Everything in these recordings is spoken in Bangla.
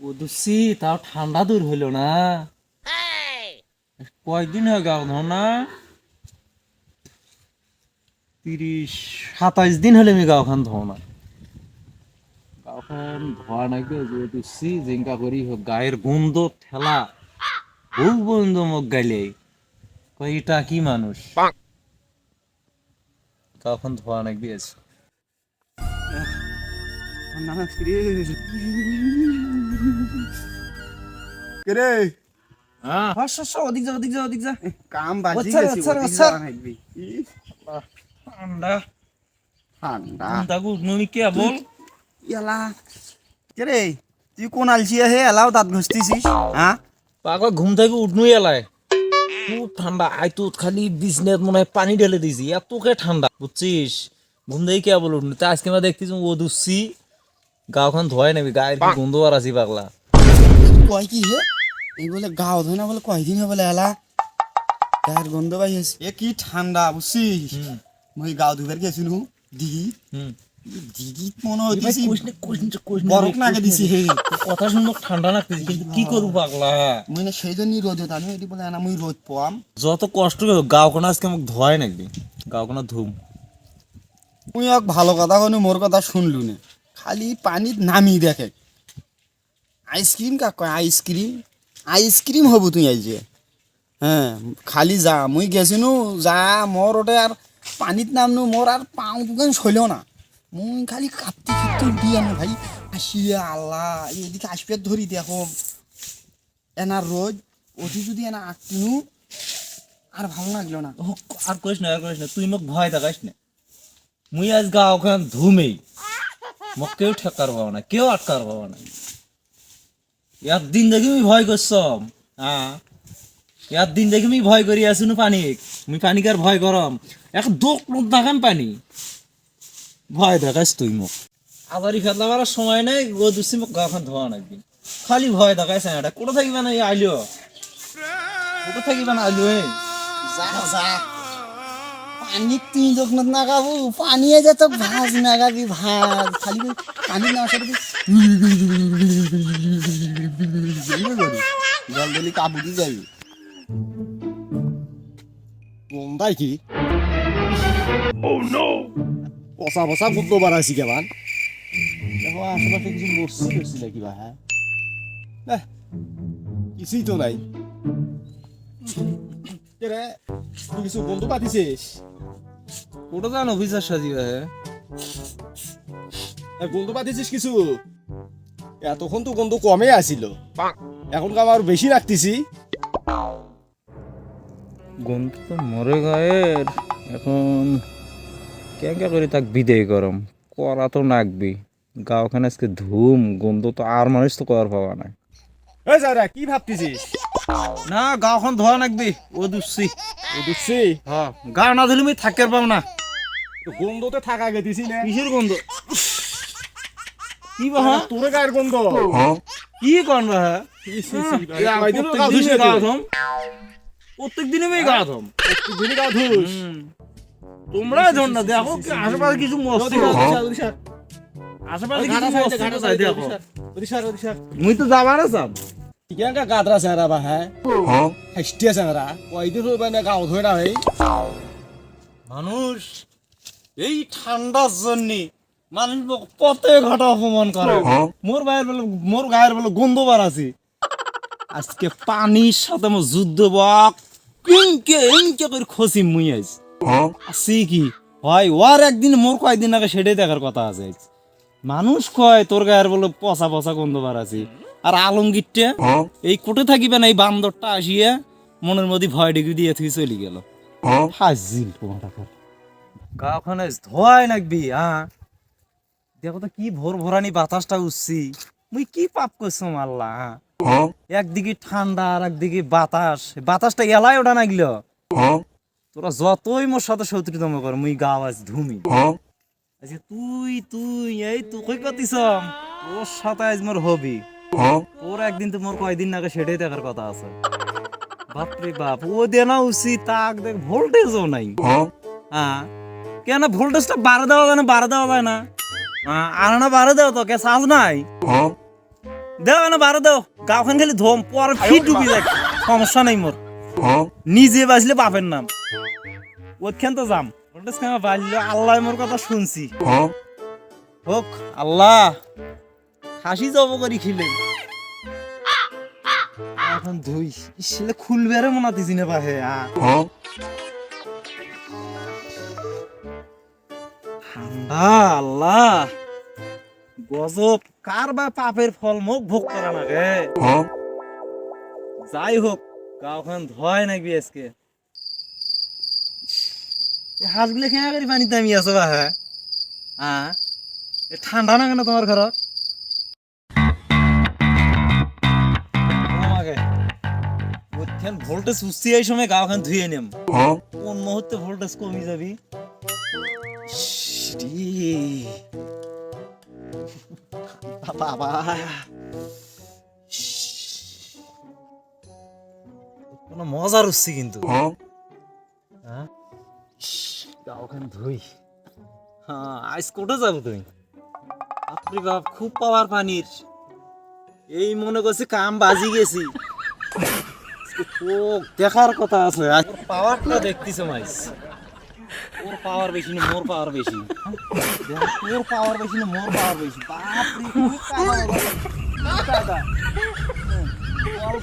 বুঝছি, তাও ঠান্ডা দূর হইলো না। কয়দিন হয়ে গেল না? 30-27 দিন হলে আমি গাওখান ধোয়া না। গাওখান ধোয়া নাকি বুঝছি, জিঙ্কা করি গায়ের গন্ধ ঠেলা বহু বন্ধু মুখ গাইলে কয়টা কি মানুষ গাওখান ধোয়া নাকি আছে। রে হ্যাঁ, ওদিক যা ওদিক যা ওদিক যা কাম বাজি আচ্ছা, গেছি আচ্ছা, ওদিক আচ্ছা। যা নাকবি ঠান্ডা ঠান্ডা তাকু নুই কে বল। ইয়ালা কে রে তুই কোন আলসিয়া হে এলাও দাঁত ঘষতেছিস হ্যাঁ পাগল ঘুম থেকে উঠনুই এলাই খুব ঠান্ডা। আই তো খালি বিছনাত মনে হয় পানি ঢেলে দিছি, এতকে ঠান্ডা বুঝছিস। ঘুম থেকে কে বল উঠনু তা আজকে আমরা দেখতেছি ও দুসছি গাওখান ধোয়াই নেবি, গায়ের কি গন্ধ আর আছি পাগলা। কয় কি হে এই বলে গাও ধরে না বলে কয়দিন বলে এলা গায়ের গন্ধ পাই আছে এ কি ঠান্ডা বুঝছিস মই গাও ধুবার গেছিল দিঘি হুম দিঘিত মনে হইতেছি বরফ বরফ নাগে দিছি হে কথা শুনলো ঠান্ডা লাগতেছে, কিন্তু কি করবো পাগলা। মই না সেই জন্যই রোদে আমি এটি বলে না মুই রোদ পাম যত কষ্ট করে গাওখান আজকে আমাকে ধোয়াই নাকবি, গাওখানা ধুম। মুই এক ভালো কথা কনু মোর কথা শুনলু না খালি পানিত নামি দেখে আইসক্রিম কাক কয় আইসক্রিম আইসক্রিম হব তুই আই যে হ্যাঁ খালি যা মুই গেছিনু যা মোর ওটে আর পানিত নামনু মোর আর পাও দুখান সইল না মুই খালি কাঁপতে কাঁপতে উঠি আনো ভাই আসিয়া আল্লাহ এদিকে আসবে ধরি দেখো এনার রোজ ওটি যদি এনা আঁকতিনু আর ভালো লাগলো না আর কইস না, আর কইস না, তুই মোক ভয় দেখাইস না। মুই আজ গাওখান ধুমেই, মোক কেউ ঠেকার পাবো না, কেউ আটকার পাবো না। একদিন দেখি আমি ভয় করছম, হ্যাঁ একদিন দেখি আমি ভয় করি আসুন পানি, মুই পানিকার ভয় করম। এক দোক মুখ দেখান পানি ভয় দেখাস তুই মোক। আবারই ফেতলা মারার সময় নেই, ও দুসি মোক গাওখান ধোয়া নাকবি, খালি ভয় দেখাইস না। এটা কোথা থাকিবা না আইলো, কোথা থাকিবা না আইলো যা যা পানি তুই যখন নাগাবো পানিয়ে যা তো ভাজ নাগাবি ভাজ খালি ওই পানি না আসলে জল দিলি কাবুকি যাবি কোনটাই কি পচা পচা গুড বাড়াইছি কেমন দেখো আশেপাশে কিছু মরছি করছি নাকি বা হ্যাঁ কিছুই তো নাই রে তুই কিছু বন্ধু পাতিছিস কোটা জানো অফিসার সাজিবা বন্ধু পাতিছিস কিছু এতক্ষণ তো বন্ধু কমে আসিল এখন আমার বেশি রাখতেছি গন্ধ তো মরে গায়ের। এখন কেঙ্কা করে তাক বিদায় করম, করা তো নাকবি। গাওখানে আজকে ধুম, গন্ধ তো আর মানুষ তো করার পাবা না। এই যারা কি ভাবতেছিস না গাওখান ধোয়া নাকবি, ও দুসছি। বুঝছি হ্যাঁ, গা না ধুলে আমি থাকের পাব না। গন্ধতে থাকা গেতেছি না কিসের গন্ধ? কি বাহা তোর গায়ের গন্ধ কি কন বাহা? প্রত্যেক দিনে আমি গা ধম। তোমরা ধর না, দেখো কি আশেপাশে কিছু মস্ত আশেপাশে কিছু মস্ত চাই দেখো। মুই তো যাবা না চাম। গাদরা চেহারা বা হ্যাঁ হাসটিয়া চেহারা কয়দিন মানে গাও ধরে না ভাই মানুষ এই ঠান্ডার জন্য মানুষ কত ঘটা অপমান করে। মোর গায়ের বলে গন্ধ বার আছে। আজকে পানির সাথে আমার যুদ্ধ বাক ইনকে ইনকে করে খসি মুই আইস আসি কি হয় ওর একদিন মোর কয়েকদিন আগে সেটাই দেখার কথা আছে। মানুষ কয় তোর গায়ের বলে পচা পচা গন্ধ বার আছে, আর আলমগীরটা এই কোটে থাকিবে না, এই বান্দরটা আসিয়া মনের মধ্যে ভয় ডেকে দিয়ে তুই চলে গেল। হাজিল গাওখানে ধোয়াই নাকবি। হ্যাঁ দেখো তো কি ভোর ভরানি বাতাসটা উঠছি, মুই কি পাপ করছম আল্লাহ। একদিকে ঠান্ডা আর একদিকে বাতাস, বাতাসটা এলাই ওটা নাগল। তোরা যতই মোর সাথে শত্রুতম কর, মুই গাও আজ ধুমি। আচ্ছা তুই তুই এই তো কই পাতিছম, তোর সাথে আজ মোর হবি। তোর একদিন তো মোর কয়দিন আগে সেটাই দেখার কথা আছে। বাপরে বাপ, ও দেনা উচিত তাক দেখ ভোল্টেজও নাই। হ্যাঁ কেন ভোল্টেজটা বাড়া দেওয়া যায় না, বাড়া দেওয়া যায় না? আর না বাড়া দেওয়া তো কে চার্জ নাই। দেও না বারো দেও গাওখান খালি ধোম পরে ফিট ডুবি যায় সমস্যা নাই মোর নিজে বাঁচলে বাপের নাম ওখান তো যাম ভোল্টেজ খামা বাজলে আল্লাহ মোর কথা শুনছি হোক আল্লাহ হাসি জব করি খিলে এখন ধুই ইসলে খুলবে রে মনে দিছি না পাহে ঠান্ডা আল্লাহ গজব কার বা পাপের ফল মুখ ভোগ করা লাগে যাই হোক গাওখান ধয় নাকি আজকে হাঁসগুলো খেয়ে করি পানিতে আমি আছো বা হ্যাঁ ঠান্ডা না কেন তোমার ঘর ভোল্টেজ উঠছি এই সময় গাওখান ধুয়ে নেম কোন মুহূর্তে ভোল্টেজ কমে যাবি বাবা কোনো মজার উঠছি কিন্তু গাওখান ধুই হ্যাঁ আইস কোটে যাবো তুমি আপনি বাপ খুব পাওয়ার পানির এই মনে করছি কাম বাজি গেছি দেখার কথা আছে পাওয়ারটা দেখতেছ মাইস ওর পাওয়ার বেশি না মোর পাওয়ার বেশি তোর পাওয়ার বেশি না মোর পাওয়ার বেশি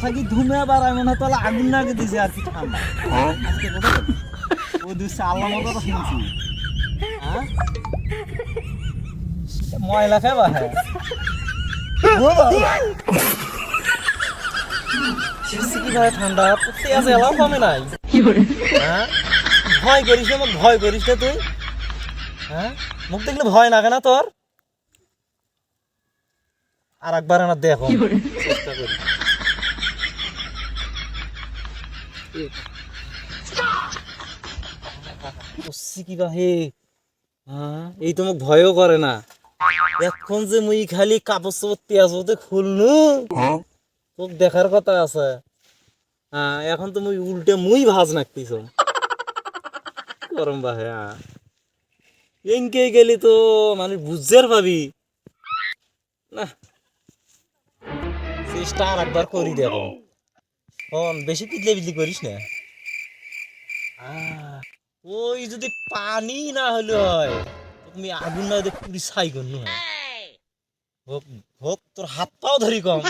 থাকি ধুমে বাড়ায় মনে হয় আগুন না দিছে আর কি ঠান্ডা ও দুই আল্লাহ মতো শুনছি হ্যাঁ ময়লা খাবা হ্যাঁ ঠান্ডা তেজ এলাও কমে নাই হ্যাঁ ভয় করিস না ভয় করিস না তুই হ্যাঁ মুখ দেখলে ভয় লাগে না তোর আর একবার না দেখো চেষ্টা করি কিবা হে হ্যাঁ এই তো মোক ভয়ও করে না এখন যে মুই খালি কাপড় চোপড় তেজ হতে খুলনু তোক দেখার কথা আছে হ্যাঁ এখন তো মুই উল্টে মুই ভাজ নাকতিস গরম বাহে এনকে গেলি তো মানে বুঝার পাবি না চেষ্টা আর একবার করি দেখো বেশি পিতলে পিতলি করিস না ওই যদি পানি না হলে হয় তুমি আগুন না পুরি ছাই করনু হোক হোক তোর হাত পাও ধরি কম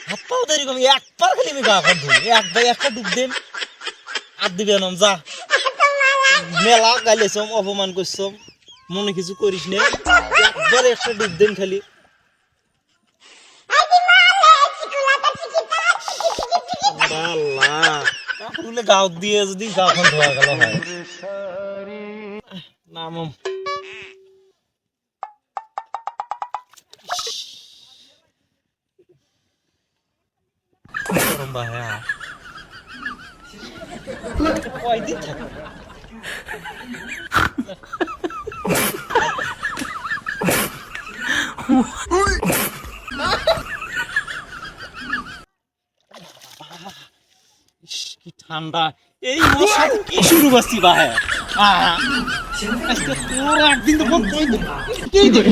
একবার খালি আমি গা খান ধরি একবার একটা ডুব দেন আর দিবে নাম যা মেলা গাইলেছম অপমান করছম মনে কিছু করিস না একবার একটা ডুব দেন খালি গাঁত দিয়ে যদি গাঁখন ধোয়া গেল হয় নাম কয়দিন থাকে কি ঠান্ডা এই মশা কি শুরু করছি বাহে আজকে তোর একদিন তো ফোন কই তুই দে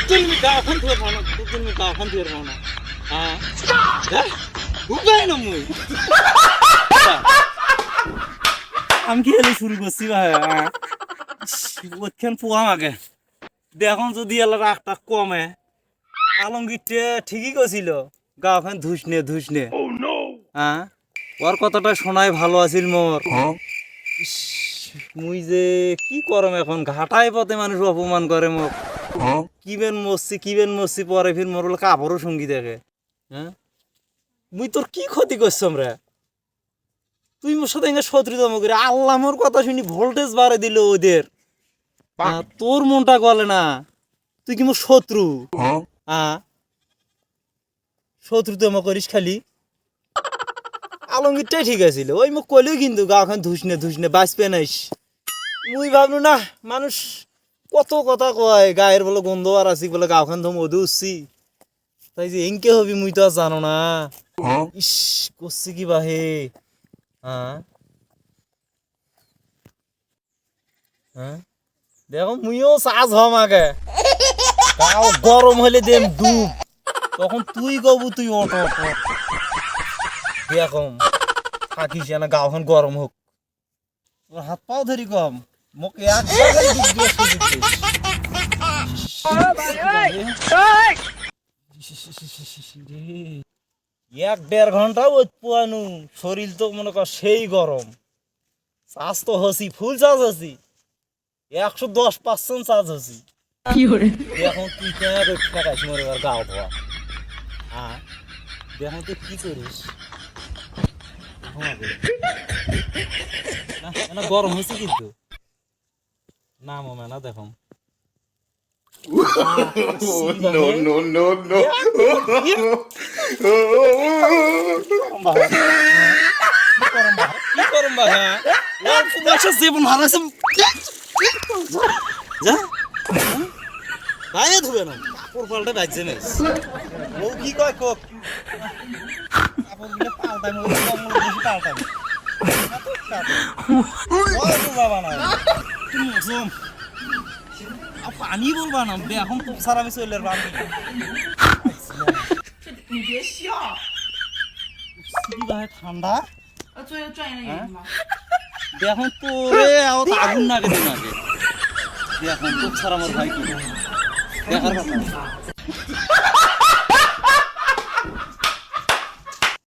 তুই গাখন ধরে ভালো তুই গাখন ধরে ভালো উপায় না মুই আমি কি এলো শুরু করছি ভাই ওখান পোয়াম আগে দেখুন যদি এলা রাগটা কমে আলমগীরটা ঠিকই কছিল গাওখান ধুসনে হ্যাঁ ওর কথাটা শোনাই ভালো আছিল মোর মুই যে কি করম এখন ঘাটায় পথে মানুষ অপমান করে মোক কিবেন মরছি পরে ফির মোর কাপড়ও সঙ্গী দেখে হ্যাঁ মুই তোর কি ক্ষতি করছম রে তুই মোর সাথে শত্রুতম করে আল্লাহ মোর কথা শুনি ভোল্টেজ বাড়ে দিল ওদের তোর মনটা গলে না তুই কি মোর শত্রু শত্রুতম করিস খালি আলমগীরটাই ঠিক আছিল ওই মোক কলেও কিন্তু গাওখান ধুসনে বাঁচবে নাইস মুই ভাবলু না মানুষ কত কথা কয় গায়ের বলে গন্ধ আর আছি বলে গাওখান ধম ওদে উঠছি তাই যে এনকে হবি মুই তো আর জানো না ইস করছি কি বাহে দেখো মুইও চাষ হম আগে গরম হলে দেম ডুব তখন তুই কবু তুই ওট ওট ওট দেখম থাকিস না গাওখান গরম হোক তোর হাত পাও ধরি কম মোক একবার খালি ডুব দিয়ে সুযোগ দিস। এক দেড় ঘন্টা ওই পুয়ানু শরীর তো মনে কর সেই গরম চার্জ তো হসি ফুল চার্জ হসি 110% চার্জ হসি এখন তুই কেন ঠেকাইস মরে এবার গাও ধোয়া হ্যাঁ দেখুন তুই কি করিস না গরম হয়েছে কিন্তু না মামা না দেখো জীবন হারাইছে যা গায়ে ধুবে না কাপড় পাল্টে বাজছে না ও কি কয় কক কাপড় গুলো পাল্টাই মনে কম্বল বেশি পাল্টাই বাবা না তুমি জম পানি বলবা না এখন তো স্যার আমি চলে রাখি ঠান্ডা 最后转一个圆吗？ দেখুন তোরে আগুন না কেদিন আগে দেখুন তো স্যার আমার ভাই কি দেখার কথা